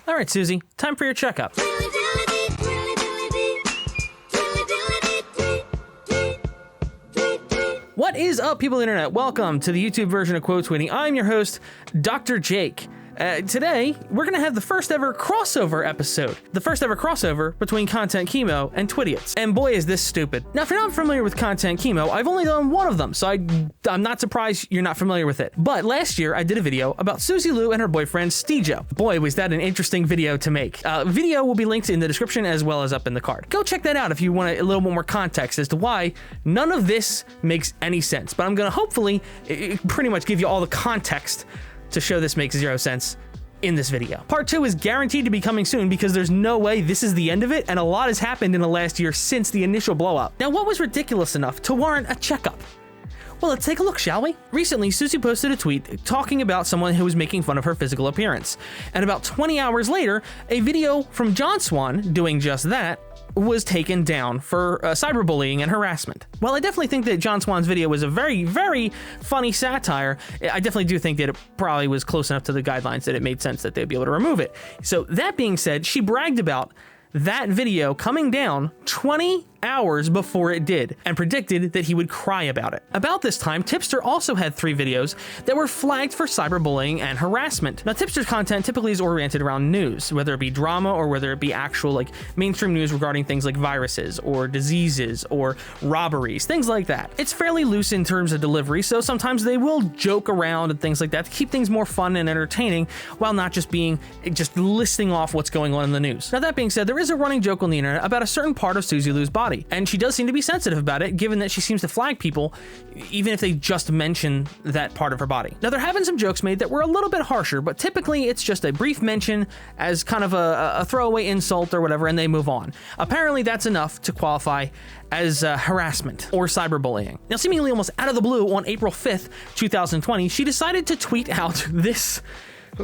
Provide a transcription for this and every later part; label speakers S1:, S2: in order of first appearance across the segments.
S1: All right, Suzy, time for your checkup. What is up, people of the internet? Welcome to the YouTube version of Quote Tweeting. I'm your host, Dr. Jake. Today, we're going to have the first ever crossover episode. The first ever crossover between Content Chemo and Twidiots. And boy, is this stupid. Now, if you're not familiar with Content Chemo, I've only done one of them, so I'm not surprised you're not familiar with it. But last year, I did a video about Suzy Lou and her boyfriend, Steejo. Boy, was that an interesting video to make. Video will be linked in the description as well as up in the card. Go check that out if you want a little bit more context as to why none of this makes any sense. But I'm going to hopefully pretty much give you all the context to show this makes zero sense in this video. Part 2 is guaranteed to be coming soon because there's no way this is the end of it, and a lot has happened in the last year since the initial blow up. Now, what was ridiculous enough to warrant a checkup? Well, let's take a look, shall we? Recently, Suzy posted a tweet talking about someone who was making fun of her physical appearance. And about 20 hours later, a video from John Swan doing just that was taken down for cyberbullying and harassment. While I definitely think that John Swan's video was a very, very funny satire, I definitely do think that it probably was close enough to the guidelines that it made sense that they'd be able to remove it. So that being said, she bragged about that video coming down 20 hours before it did and predicted that he would cry about it. About this time, Tipster also had 3 videos that were flagged for cyberbullying and harassment. Now, Tipster's content typically is oriented around news, whether it be drama or whether it be actual like mainstream news regarding things like viruses or diseases or robberies, things like that. It's fairly loose in terms of delivery, so sometimes they will joke around and things like that to keep things more fun and entertaining while not just listing off what's going on in the news. Now, that being said, there is a running joke on the internet about a certain part of Suzy Lou's body. And she does seem to be sensitive about it, given that she seems to flag people, even if they just mention that part of her body. Now, there have been some jokes made that were a little bit harsher, but typically it's just a brief mention as kind of a throwaway insult or whatever, and they move on. Apparently, that's enough to qualify as harassment or cyberbullying. Now, seemingly almost out of the blue, on April 5th, 2020, she decided to tweet out this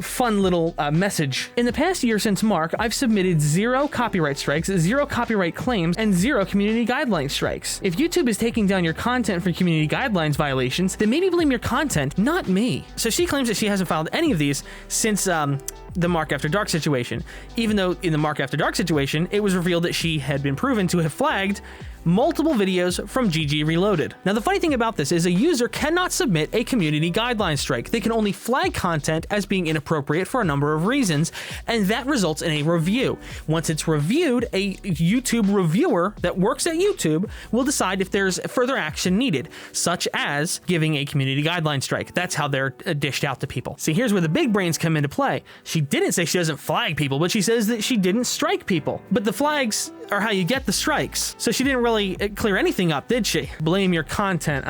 S1: fun little message. In the past year since Mark, I've submitted 0 copyright strikes, 0 copyright claims, and 0 community guidelines strikes. If YouTube is taking down your content for community guidelines violations, then maybe blame your content, not me. So she claims that she hasn't filed any of these since the Mark After Dark situation, even though in the Mark After Dark situation, it was revealed that she had been proven to have flagged multiple videos from GG Reloaded. Now, the funny thing about this is a user cannot submit a community guideline strike. They can only flag content as being inappropriate for a number of reasons, and that results in a review. Once it's reviewed, a YouTube reviewer that works at YouTube will decide if there's further action needed, such as giving a community guideline strike. That's how they're dished out to people. See, here's where the big brains come into play. She didn't say she doesn't flag people, but she says that she didn't strike people. But the flags are how you get the strikes. So she didn't really clear anything up, did she? Blame your content,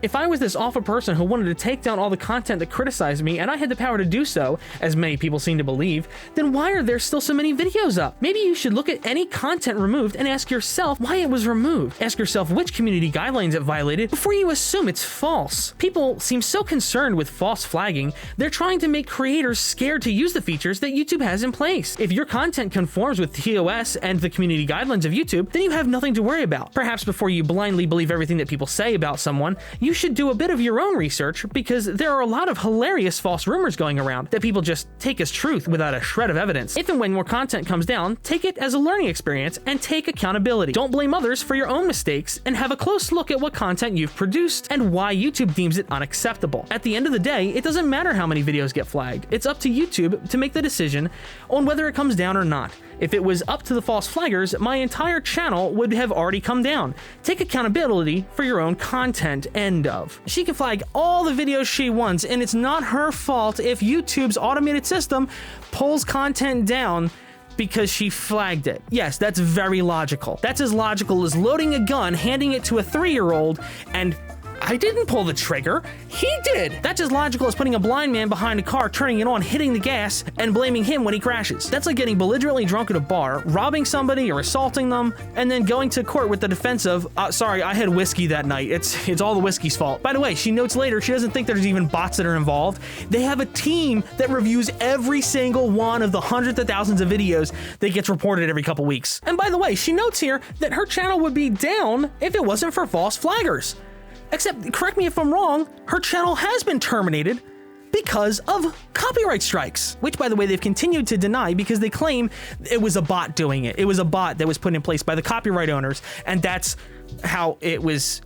S1: If I was this awful person who wanted to take down all the content that criticized me, and I had the power to do so, as many people seem to believe, then why are there still so many videos up? Maybe you should look at any content removed and ask yourself why it was removed. Ask yourself which community guidelines it violated before you assume it's false. People seem so concerned with false flagging, they're trying to make creators scared to use the features that YouTube has in place. If your content conforms with TOS and the community guidelines of YouTube, then you have nothing to worry about. Perhaps before you blindly believe everything that people say about someone, you should do a bit of your own research, because there are a lot of hilarious false rumors going around that people just take as truth without a shred of evidence. If and when more content comes down, take it as a learning experience and take accountability. Don't blame others for your own mistakes, and have a close look at what content you've produced and why YouTube deems it unacceptable. At the end of the day, it doesn't matter how many videos get flagged. It's up to YouTube to make the decision on whether it comes down or not. If it was up to the false flaggers, my entire channel would have already come down. Take accountability for your own content, end of. She can flag all the videos she wants, and it's not her fault if YouTube's automated system pulls content down because she flagged it. Yes, that's very logical. That's as logical as loading a gun, handing it to a 3-year-old, and I didn't pull the trigger, he did. That's as logical as putting a blind man behind a car, turning it on, hitting the gas, and blaming him when he crashes. That's like getting belligerently drunk at a bar, robbing somebody or assaulting them, and then going to court with the defense of, sorry, I had whiskey that night. It's all the whiskey's fault. By the way, she notes later she doesn't think there's even bots that are involved. They have a team that reviews every single one of the hundreds of thousands of videos that gets reported every couple weeks. And by the way, she notes here that her channel would be down if it wasn't for false flaggers. Except, correct me if I'm wrong, her channel has been terminated because of copyright strikes, which, by the way, they've continued to deny because they claim it was a bot doing it. It was a bot that was put in place by the copyright owners, and that's how it was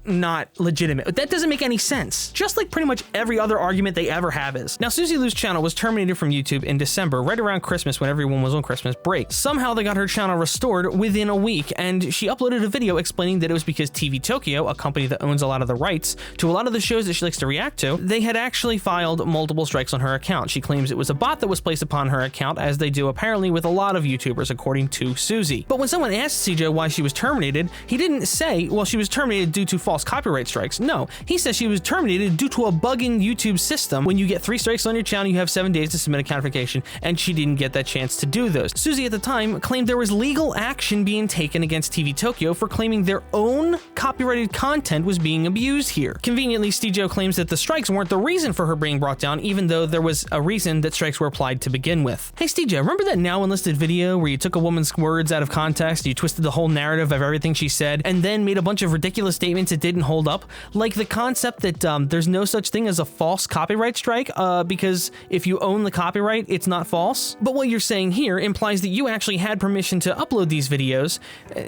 S1: not legitimate. That doesn't make any sense. Just like pretty much every other argument they ever have is. Now, Suzy Lou's channel was terminated from YouTube in December, right around Christmas when everyone was on Christmas break. Somehow they got her channel restored within a week, and she uploaded a video explaining that it was because TV Tokyo, a company that owns a lot of the rights to a lot of the shows that she likes to react to, they had actually filed multiple strikes on her account. She claims it was a bot that was placed upon her account, as they do apparently with a lot of YouTubers, according to Suzy. But when someone asked CJ why she was terminated, he didn't say, well, she was terminated due to false copyright strikes. No, he says she was terminated due to a bug in YouTube's system. When you get 3 strikes on your channel, you have 7 days to submit a counterfication, and she didn't get that chance to do those. Suzy at the time claimed there was legal action being taken against TV Tokyo for claiming their own copyrighted content was being abused here. Conveniently, Stijo claims that the strikes weren't the reason for her being brought down, even though there was a reason that strikes were applied to begin with. Hey Stijo, remember that now enlisted video where you took a woman's words out of context, you twisted the whole narrative of everything she said, and then made a bunch of ridiculous statements that didn't hold up? Like the concept that there's no such thing as a false copyright strike because if you own the copyright, it's not false. But what you're saying here implies that you actually had permission to upload these videos,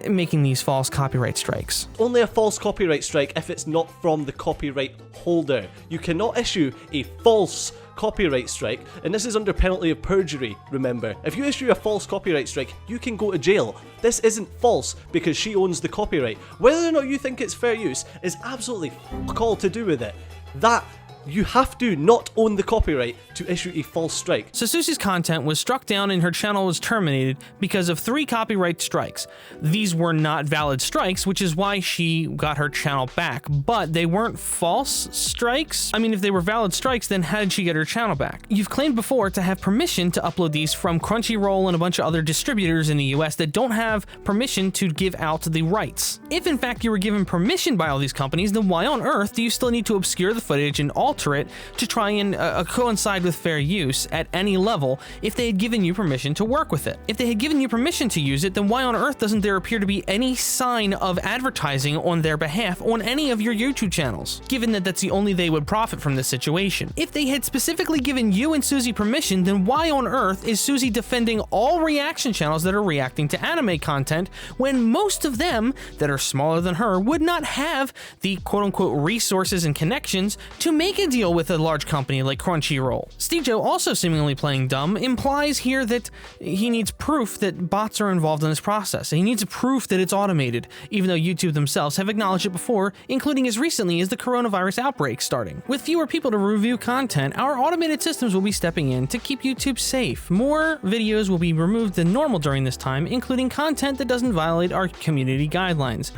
S1: making these false copyright strikes.
S2: Only a false copyright strike if it's not from the copyright holder. You cannot issue a false copyright strike, and this is under penalty of perjury, remember. If you issue a false copyright strike, you can go to jail. This isn't false because she owns the copyright. Whether or not you think it's fair use is absolutely fuck all to do with it. That you have to not own the copyright to issue a false strike.
S1: So Suzy's content was struck down and her channel was terminated because of 3 copyright strikes. These were not valid strikes, which is why she got her channel back, but they weren't false strikes. I mean, if they were valid strikes, then how did she get her channel back? You've claimed before to have permission to upload these from Crunchyroll and a bunch of other distributors in the US that don't have permission to give out the rights. If in fact you were given permission by all these companies, then why on earth do you still need to obscure the footage and alter it to try and coincide with fair use at any level if they had given you permission to work with it? If they had given you permission to use it, then why on earth doesn't there appear to be any sign of advertising on their behalf on any of your YouTube channels, given that that's the only they would profit from this situation? If they had specifically given you and Suzy permission, then why on earth is Suzy defending all reaction channels that are reacting to anime content when most of them that are smaller than her would not have the quote-unquote resources and connections to make a deal with a large company like Crunchyroll? Stijo, also seemingly playing dumb, implies here that he needs proof that bots are involved in this process. He needs proof that it's automated, even though YouTube themselves have acknowledged it before, including as recently as the coronavirus outbreak starting. With fewer people to review content, our automated systems will be stepping in to keep YouTube safe. More videos will be removed than normal during this time, including content that doesn't violate our community guidelines.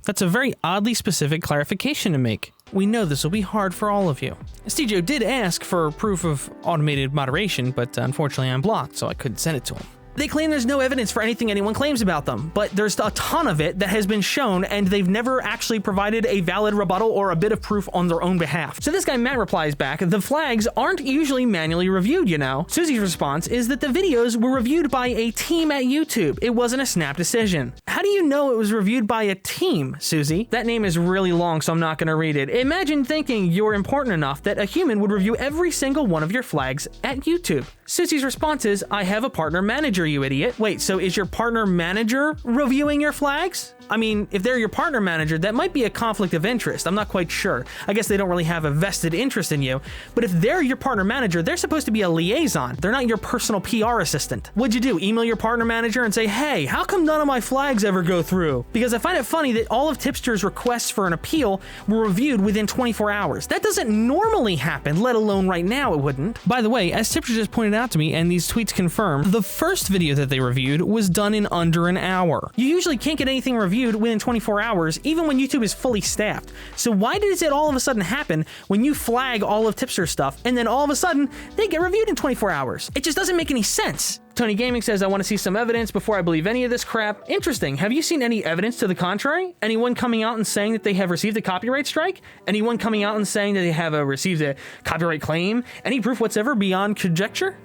S1: That's a very oddly specific clarification to make. We know this will be hard for all of you. Stijo did ask for proof of automated moderation, but unfortunately I'm blocked, so I couldn't send it to him. They claim there's no evidence for anything anyone claims about them, but there's a ton of it that has been shown, and they've never actually provided a valid rebuttal or a bit of proof on their own behalf. So this guy Matt replies back, the flags aren't usually manually reviewed, you know. Suzy's response is that the videos were reviewed by a team at YouTube. It wasn't a snap decision. How do you know it was reviewed by a team, Suzy? That name is really long, so I'm not gonna read it. Imagine thinking you're important enough that a human would review every single one of your flags at YouTube. Suzy's response is, I have a partner manager, you idiot. Wait, so is your partner manager reviewing your flags? I mean, if they're your partner manager, that might be a conflict of interest. I'm not quite sure. I guess they don't really have a vested interest in you. But if they're your partner manager, they're supposed to be a liaison. They're not your personal PR assistant. What'd you do? Email your partner manager and say, hey, how come none of my flags ever go through? Because I find it funny that all of Tipster's requests for an appeal were reviewed within 24 hours. That doesn't normally happen, let alone right now it wouldn't. By the way, as Tipster just pointed out to me, and these tweets confirm, the first video that they reviewed was done in under an hour. You usually can't get anything reviewed within 24 hours, even when YouTube is fully staffed. So why does it all of a sudden happen when you flag all of Tipster's stuff, and then all of a sudden, they get reviewed in 24 hours? It just doesn't make any sense. Tony Gaming says, I want to see some evidence before I believe any of this crap. Interesting. Have you seen any evidence to the contrary? Anyone coming out and saying that they have received a copyright strike? Anyone coming out and saying that they have received a copyright claim? Any proof whatsoever beyond conjecture?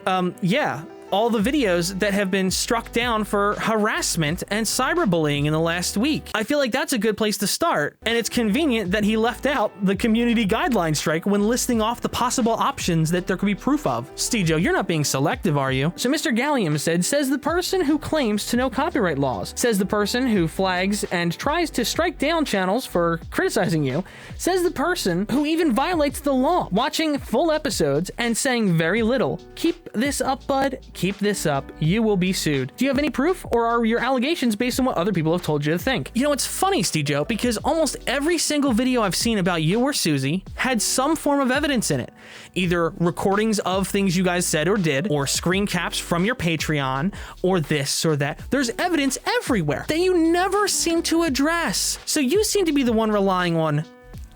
S1: Yeah. all the videos that have been struck down for harassment and cyberbullying in the last week. I feel like that's a good place to start, and it's convenient that he left out the community guideline strike when listing off the possible options that there could be proof of. Stejo, you're not being selective, are you? So Mr. Gallium says the person who claims to know copyright laws, says the person who flags and tries to strike down channels for criticizing you, says the person who even violates the law, watching full episodes and saying very little. Keep this up, bud. Keep this up. You will be sued. Do you have any proof, or are your allegations based on what other people have told you to think? You know, it's funny, Stejo, because almost every single video I've seen about you or Suzy had some form of evidence in it. Either recordings of things you guys said or did, or screen caps from your Patreon, or this or that. There's evidence everywhere that you never seem to address. So you seem to be the one relying on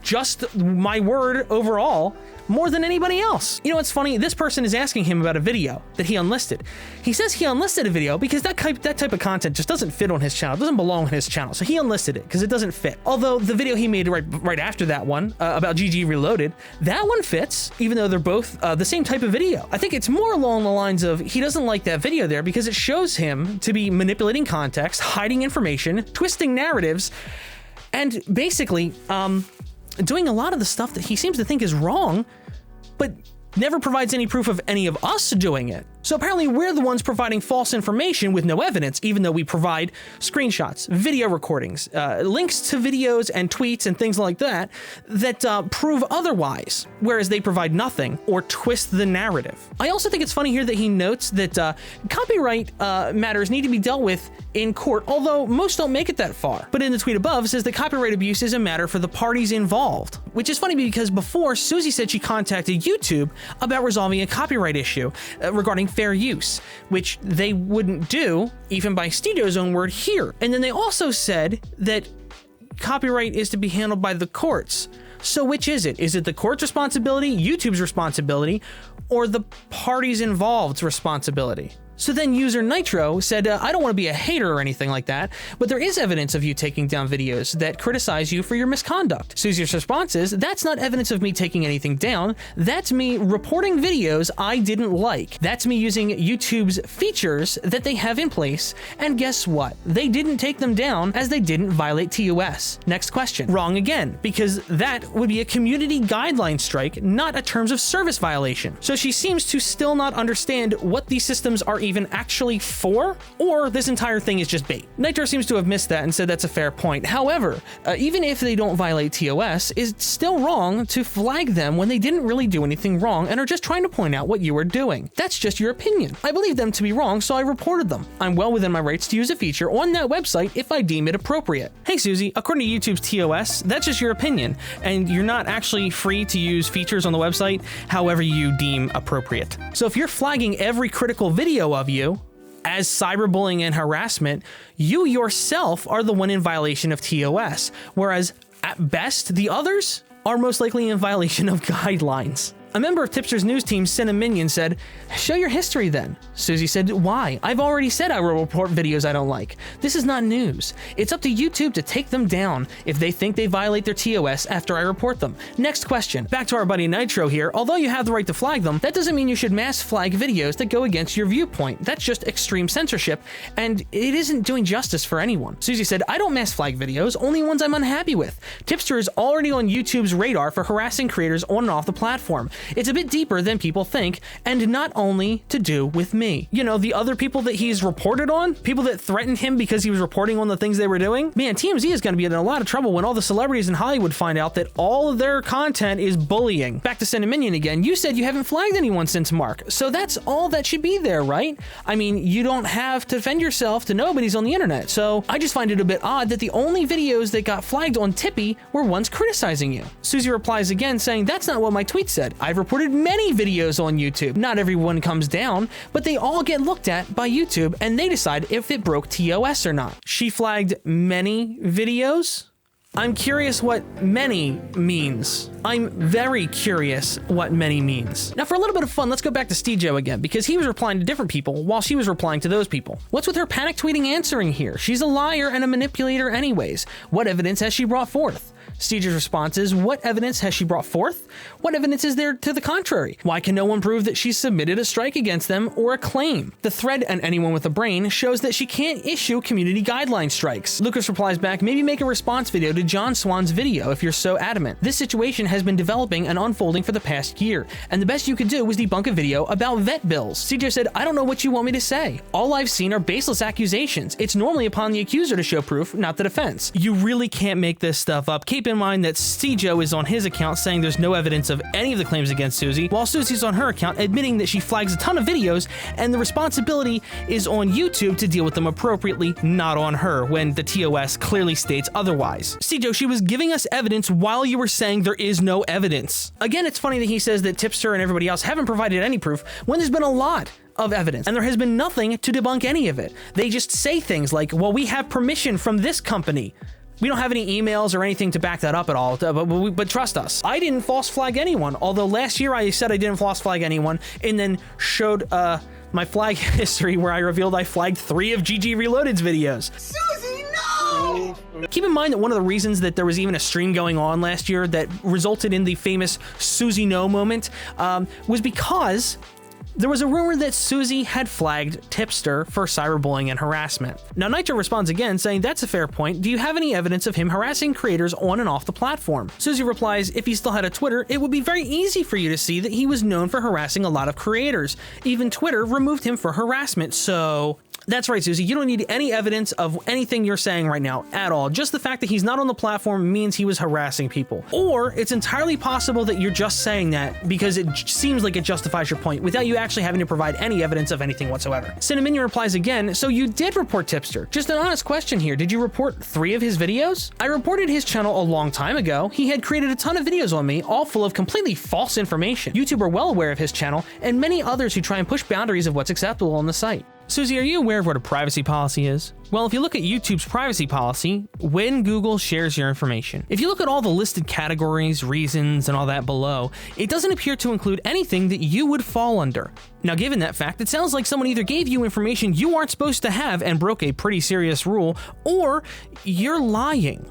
S1: just my word overall more than anybody else. You know what's funny? This person is asking him about a video that he unlisted. He says he unlisted a video because that type of content just doesn't fit on his channel. It doesn't belong on his channel. So he unlisted it because it doesn't fit. Although the video he made right after that one about GG Reloaded, that one fits, even though they're both the same type of video. I think it's more along the lines of he doesn't like that video there because it shows him to be manipulating context, hiding information, twisting narratives, and basically doing a lot of the stuff that he seems to think is wrong, but never provides any proof of any of us doing it. So apparently we're the ones providing false information with no evidence, even though we provide screenshots, video recordings, links to videos and tweets and things like that prove otherwise, whereas they provide nothing or twist the narrative. I also think it's funny here that he notes that copyright matters need to be dealt with in court, although most don't make it that far. But in the tweet above says that copyright abuse is a matter for the parties involved, which is funny because before Suzy said she contacted YouTube about resolving a copyright issue regarding fair use, which they wouldn't do, even by Stejo's own word here. And then they also said that copyright is to be handled by the courts. So which is it? Is it the court's responsibility, YouTube's responsibility, or the parties involved's responsibility? So then user Nitro said, I don't want to be a hater or anything like that, but there is evidence of you taking down videos that criticize you for your misconduct. Suzy's response is, that's not evidence of me taking anything down. That's me reporting videos I didn't like. That's me using YouTube's features that they have in place. And guess what? They didn't take them down as they didn't violate TOS. Next question. Wrong again, because that would be a community guideline strike, not a terms of service violation. So she seems to still not understand what these systems are even actually for, or this entire thing is just bait. Nitro seems to have missed that and said that's a fair point. However, even if they don't violate TOS, it's still wrong to flag them when they didn't really do anything wrong and are just trying to point out what you are doing. That's just your opinion. I believe them to be wrong, so I reported them. I'm well within my rights to use a feature on that website if I deem it appropriate. Hey Suzy, according to YouTube's TOS, that's just your opinion, and you're not actually free to use features on the website however you deem appropriate. So if you're flagging every critical video of you as cyberbullying and harassment, you yourself are the one in violation of TOS, whereas at best, the others are most likely in violation of guidelines. A member of Tipster's news team, Cinnaminion, said, show your history then. Suzy said, why? I've already said I will report videos I don't like. This is not news. It's up to YouTube to take them down if they think they violate their TOS after I report them. Next question. Back to our buddy Nitro here. Although you have the right to flag them, that doesn't mean you should mass flag videos that go against your viewpoint. That's just extreme censorship, and it isn't doing justice for anyone. Suzy said, I don't mass flag videos, only ones I'm unhappy with. Tipster is already on YouTube's radar for harassing creators on and off the platform. It's a bit deeper than people think, and not only to do with me. You know, the other people that he's reported on, people that threatened him because he was reporting on the things they were doing. Man, TMZ is going to be in a lot of trouble when all the celebrities in Hollywood find out that all of their content is bullying. Back to Cinnaminion again, you said you haven't flagged anyone since Mark, so that's all that should be there, right? I mean, you don't have to defend yourself to nobody's on the internet, so I just find it a bit odd that the only videos that got flagged on Tippy were ones criticizing you. Suzy replies again saying, that's not what my tweet said. I've reported many videos on YouTube. Not everyone comes down, but they all get looked at by YouTube and they decide if it broke TOS or not. She flagged many videos? I'm curious what many means. I'm very curious what many means. Now for a little bit of fun, let's go back to Stejo again, because he was replying to different people while she was replying to those people. What's with her panic tweeting answering here? She's a liar and a manipulator anyways. What evidence has she brought forth? CJ's response is, what evidence has she brought forth? What evidence is there to the contrary? Why can no one prove that she submitted a strike against them or a claim? The thread and anyone with a brain shows that she can't issue community guideline strikes. Lucas replies back, maybe make a response video to John Swan's video if you're so adamant. This situation has been developing and unfolding for the past year, and the best you could do was debunk a video about vet bills. CJ said, I don't know what you want me to say. All I've seen are baseless accusations. It's normally upon the accuser to show proof, not the defense. You really can't make this stuff up. Keep in mind that CJ is on his account saying there's no evidence of any of the claims against Suzy, while Suzy's on her account admitting that she flags a ton of videos and the responsibility is on YouTube to deal with them appropriately, not on her, when the TOS clearly states otherwise. CJ, she was giving us evidence while you were saying there is no evidence. Again, it's funny that he says that Tipster and everybody else haven't provided any proof when there's been a lot of evidence, and there has been nothing to debunk any of it. They just say things like, well, we have permission from this company. We don't have any emails or anything to back that up at all, but trust us. I didn't false flag anyone, although last year I said I didn't false flag anyone, and then showed my flag history where I revealed I flagged 3 of GG Reloaded's videos. Suzy, no! Keep in mind that one of the reasons that there was even a stream going on last year that resulted in the famous Suzy no moment was because there was a rumor that Suzy had flagged Tipster for cyberbullying and harassment. Now, Nitro responds again, saying, that's a fair point. Do you have any evidence of him harassing creators on and off the platform? Suzy replies, if he still had a Twitter, it would be very easy for you to see that he was known for harassing a lot of creators. Even Twitter removed him for harassment, so... That's right, Suzy. You don't need any evidence of anything you're saying right now at all. Just the fact that he's not on the platform means he was harassing people. Or it's entirely possible that you're just saying that because it seems like it justifies your point without you actually having to provide any evidence of anything whatsoever. Cinnaminion replies again, so you did report Tipster. Just an honest question here. Did you report 3 of his videos? I reported his channel a long time ago. He had created a ton of videos on me, all full of completely false information. YouTube are well aware of his channel and many others who try and push boundaries of what's acceptable on the site. Suzy, are you aware of what a privacy policy is? Well, if you look at YouTube's privacy policy, when Google shares your information, if you look at all the listed categories, reasons, and all that below, it doesn't appear to include anything that you would fall under. Now, given that fact, it sounds like someone either gave you information you aren't supposed to have and broke a pretty serious rule, or you're lying.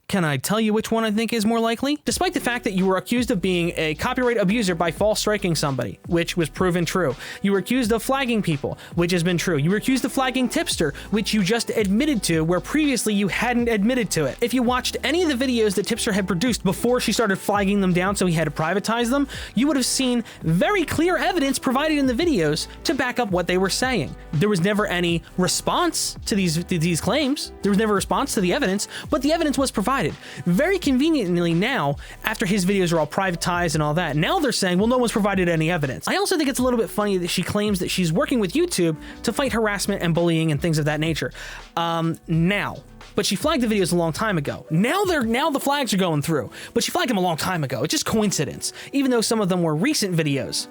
S1: Can I tell you which one I think is more likely? Despite the fact that you were accused of being a copyright abuser by false striking somebody, which was proven true. You were accused of flagging people, which has been true. You were accused of flagging Tipster, which you just admitted to, where previously you hadn't admitted to it. If you watched any of the videos that Tipster had produced before she started flagging them down so he had to privatize them, you would have seen very clear evidence provided in the videos to back up what they were saying. There was never any response to these claims. There was never a response to the evidence, but the evidence was provided. Very conveniently now, after his videos are all privatized and all that, now they're saying, well, no one's provided any evidence. I also think it's a little bit funny that she claims that she's working with YouTube to fight harassment and bullying and things of that nature. But she flagged the videos a long time ago. Now the flags are going through, but she flagged them a long time ago. It's just coincidence, even though some of them were recent videos.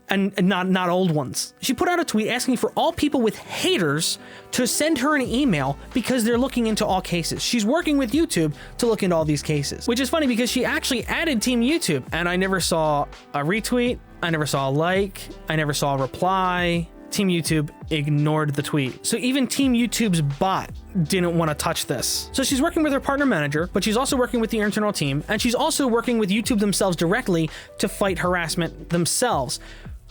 S1: And not old ones. She put out a tweet asking for all people with haters to send her an email because they're looking into all cases. She's working with YouTube to look into all these cases, which is funny because she actually added Team YouTube, and I never saw a retweet, I never saw a like, I never saw a reply. Team YouTube ignored the tweet. So even Team YouTube's bot didn't want to touch this. So she's working with her partner manager, but she's also working with the internal team, and she's also working with YouTube themselves directly to fight harassment themselves.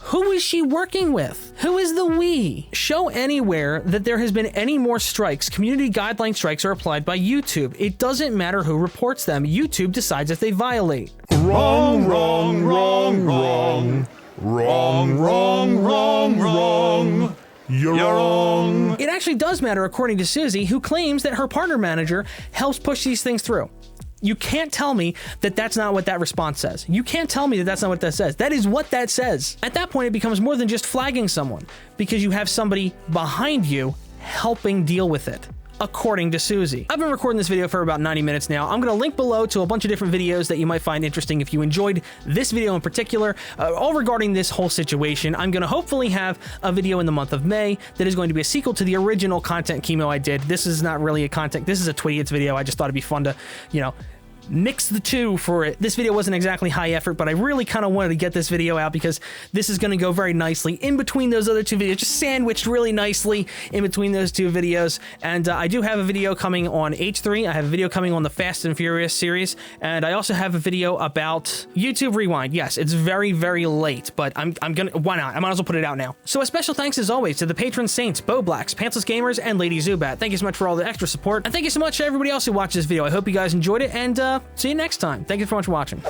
S1: Who is she working with? Who is the we? Show anywhere that there has been any more strikes. Community guideline strikes are applied by YouTube. It doesn't matter who reports them. YouTube decides if they violate.
S3: Wrong, wrong, wrong, wrong. Wrong, wrong, wrong, wrong. You're wrong.
S1: It actually does matter, according to Suzy, who claims that her partner manager helps push these things through. You can't tell me that that's not what that response says. You can't tell me that that's not what that says. That is what that says. At that point, it becomes more than just flagging someone because you have somebody behind you helping deal with it, according to Suzy. I've been recording this video for about 90 minutes now. I'm going to link below to a bunch of different videos that you might find interesting if you enjoyed this video in particular, all regarding this whole situation. I'm going to hopefully have a video in the month of May that is going to be a sequel to the original content chemo I did. This is not really a content, this is a Twitty It's video. I just thought it'd be fun to, mix the two for it. This video wasn't exactly high effort, but I really kind of wanted to get this video out because this is going to go very nicely in between those other two videos, just sandwiched really nicely in between those two videos. And I do have a video coming on H3. I have a video coming on the Fast and Furious series, and I also have a video about YouTube Rewind. Yes, it's very, very late, but I'm gonna, why not? I might as well put it out now. So a special thanks as always to the patron saints, Bo Blacks, Pantsless Gamers, and Lady Zubat. Thank you so much for all the extra support, and thank you so much to everybody else who watched this video. I hope you guys enjoyed it, and see you next time. Thank you so much for watching.